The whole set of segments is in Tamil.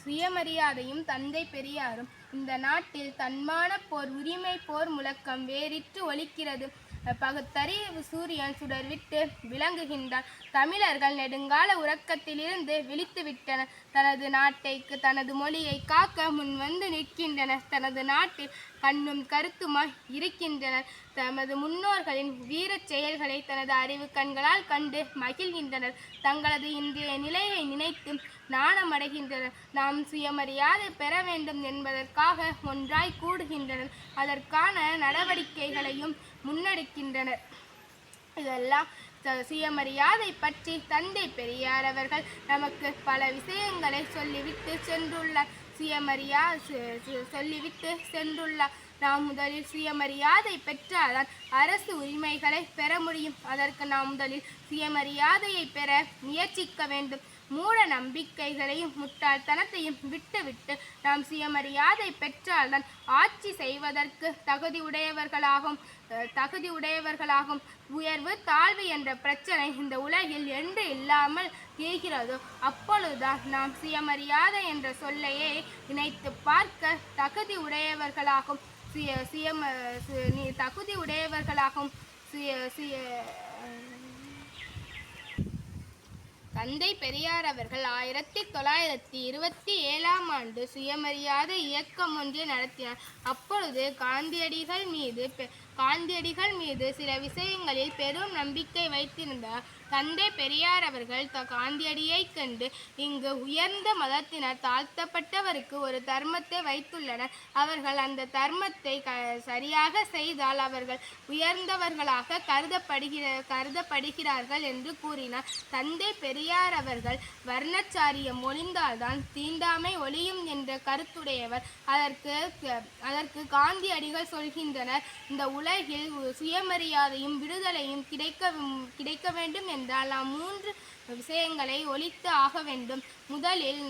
சுயமரியாதையும் தந்தை பெரியாரும். இந்த நாட்டில் தன்மான போர், உரிமை போர் முழக்கம் வேறிட்டு ஒலிக்கிறது. பகுத்தறிவு சூரியன் சுடர்விட்டு விளங்குகின்றார். தமிழர்கள் நெடுங்கால உறக்கத்திலிருந்து விழித்துவிட்டனர். தனது நாட்டை, தனது மொழியை காக்க முன்வந்து நிற்கின்றனர். தனது நாட்டில் கண்ணும் கருத்துமாய் இருக்கின்றனர். தமது முன்னோர்களின் வீரச் செயல்களை தனது அறிவு கண்களால் கண்டு மகிழ்கின்றனர். தங்களது இன்றைய நிலையை நினைத்து நாணமடைகின்றனர். நாம் சுயமரியாதை பெற வேண்டும் என்பதற்காக ஒன்றாய் கூடுகின்றனர். அதற்கான நடவடிக்கைகளையும் முன்னெடுக்கின்றனர். இதெல்லாம் சுயமரியாதை பற்றி தந்தை பெரியார் அவர்கள் நமக்கு பல விஷயங்களை சொல்லிவிட்டு சென்றுள்ளார். நாம் முதலில் சுயமரியாதை பெற்றால்தான் அரசு உரிமைகளை பெற முடியும். அதற்கு நாம் முதலில் சுயமரியாதையை பெற முயற்சிக்க வேண்டும். மூட நம்பிக்கைகளையும் முட்டாள்தனத்தையும் விட்டுவிட்டு நாம் சுயமரியாதை பெற்றால்தான் ஆட்சி செய்வதற்கு தகுதியுடையவர்களாகும். உயர்வு தாழ்வு என்ற பிரச்சனை இந்த உலகில் என்று இல்லாமல் இருக்கிறதோ அப்பொழுதுதான் நாம் சுயமரியாதை என்ற சொல்லையே நினைத்து பார்க்க தகுதியுடையவர்களாகும். தந்தை பெரியார் அவர்கள் 1927ஆம் ஆண்டு சுயமரியாதை இயக்கம் ஒன்றை நடத்தினார். அப்பொழுது காந்தியடிகள் மீது சில விஷயங்களில் பெரும் நம்பிக்கை வைத்திருந்தார். தந்தை பெரியார் அவர்கள் காந்தியடியை கண்டு, இங்கு உயர்ந்த மதத்தினர் தாழ்த்தப்பட்டவருக்கு ஒரு தர்மத்தை வைத்துள்ளனர். அவர்கள் அந்த தர்மத்தை சரியாக செய்தால் அவர்கள் உயர்ந்தவர்களாக கருதப்படுகிறார்கள் என்று கூறினார். தந்தை பெரியார் அவர்கள் வர்ணச்சாரியம் ஒழிந்தால்தான் தீண்டாமை ஒழியும் என்ற கருத்துடையவர். அதற்கு காந்தியடிகள் சொல்கின்றனர், இந்த உலகில் சுயமரியாதையும் விடுதலையும் கிடைக்க வேண்டும் என்றால் நாம் 3 விஷயங்களை ஒழித்து ஆக வேண்டும். முதலில்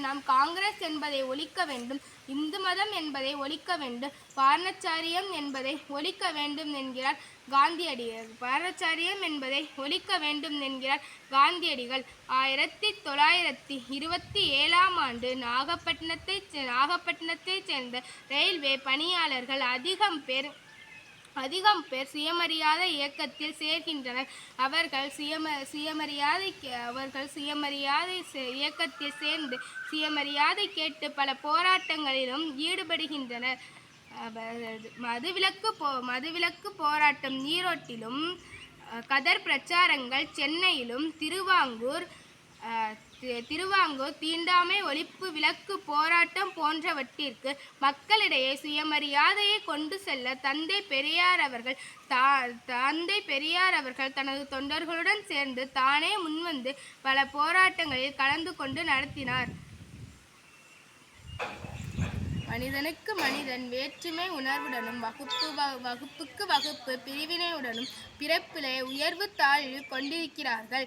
நாம் காங்கிரஸ் என்பதை ஒழிக்க வேண்டும். இந்து மதம் என்பதை ஒழிக்க வேண்டும். வர்ணச்சாரியம் என்பதை ஒழிக்க வேண்டும் என்கிறார் காந்தியடிகள். 1927ஆம் ஆண்டு நாகப்பட்டினத்தைச் சேர்ந்த ரயில்வே பணியாளர்கள் அதிகம் பேர் சுயமரியாதை இயக்கத்தில் சேர்கின்றனர். அவர்கள் சுயமரியாதை இயக்கத்தில் சேர்ந்து சுயமரியாதை கேட்டு பல போராட்டங்களிலும் ஈடுபடுகின்றனர். மதுவிலக்கு போராட்டம் ஈரோட்டிலும், கதர் பிரச்சாரங்கள் சென்னையிலும், திருவாங்கூர் தீண்டாமை ஒழிப்பு விலக்கு போராட்டம் போன்றவற்றிற்கு மக்களிடையே சுயமரியாதையை கொண்டு செல்ல தந்தை பெரியார் அவர்கள் தனது தொண்டர்களுடன் சேர்ந்து தானே முன்வந்து பல போராட்டங்களில் கலந்து கொண்டு நடத்தினார். மனிதனுக்கு மனிதன் வேற்றுமை உணர்வுடனும், வகுப்புக்கு வகுப்பு பிரிவினையுடனும் பிறப்பிலே உயர்வு தாழ்வு கொண்டிருக்கிறார்கள்.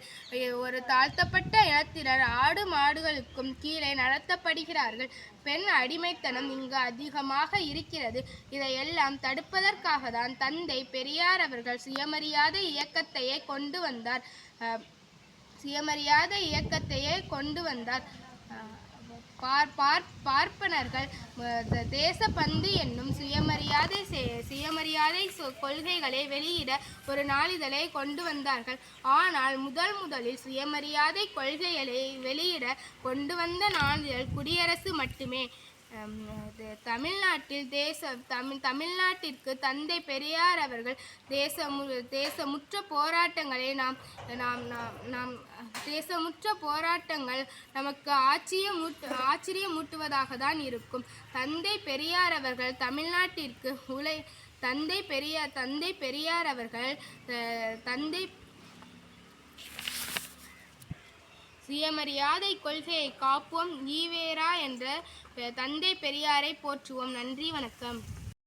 ஒரு தாழ்த்தப்பட்ட இனத்தினர் ஆடு மாடுகளுக்கும் கீழே நடத்தப்படுகிறார்கள். பெண் அடிமைத்தனம் இங்கு அதிகமாக இருக்கிறது. இதையெல்லாம் தடுப்பதற்காக தான் தந்தை பெரியார் அவர்கள் சுயமரியாதை இயக்கத்தையே கொண்டு வந்தார். பார்ப்பனர்கள் தேசப்பந்து என்னும் சுயமரியாதை கொள்கைகளை வெளியிட ஒரு நாளிதழை கொண்டு வந்தார்கள். ஆனால் முதலில் சுயமரியாதை கொள்கைகளை வெளியிட கொண்டு வந்த நாளிதழ் குடியரசு மட்டுமே. தமிழ்நாட்டிற்கு தந்தை பெரியார் அவர்கள் தேசமுற்ற போராட்டங்கள் நமக்கு ஆச்சரியமூட்டுவதாக தான் இருக்கும். தந்தை பெரியார் அவர்கள் சுயமரியாதை கொள்கையை காப்போம், ஈவேரா என்ற தந்தை பெரியாரை போற்றுவோம். நன்றி, வணக்கம்.